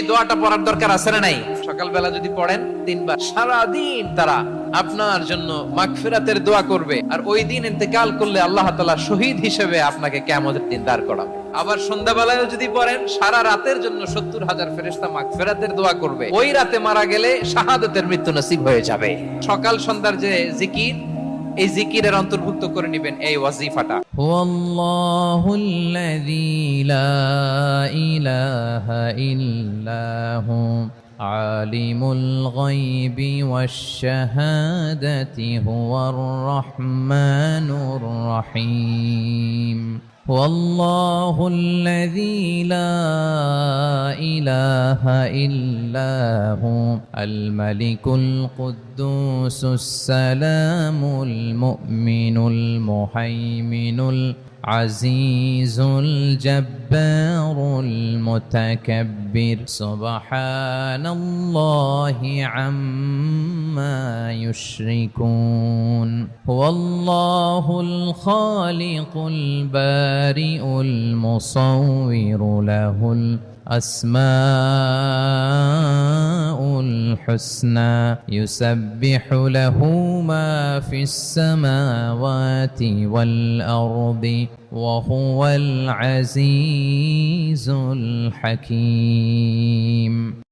দোয়াটা পড়ার দরকার আছে না নাই? সকালবেলা যদি পড়েন 3 বার, সারাদিন তারা আপনার জন্য মাগফিরাতের দোয়া করবে। আর ওই দিন ইন্তেকাল করলে আল্লাহ তাআলা শহীদ হিসেবে আপনাকে কিয়ামতের দিন দাঁড় করাবে। আবার সন্ধ্যাবেলায় যদি পড়েন, সারা রাতের জন্য 70,000 ফেরেশতা মাগফিরাতের দোয়া করবে। ওই রাতে মারা গেলে শাহাদাতের মৃত্যু নসিব হয়ে যাবে। সকাল সন্ধ্যার যে জিকির, এই জিকিরের অন্তর্ভুক্ত করে নেবেন এই ওয়াজিফাটা। হুয়াল্লাহুল্লাযী লা ইলাহা ইল্লাহু আলিমুল গায়বি ওয়াশ শাহাদাতি হুয়ার রাহমানুর রহিম। والله الذي لا إله إلا هو الملك القدوس السلام المؤمن المهيمن العزيز الجبار المتكبر سبحان الله عما يشركون هو الله الخالق البارئ المصور له الأسماء الحسنى يسبح له ما في السماوات والأرض وهو العزيز الحكيم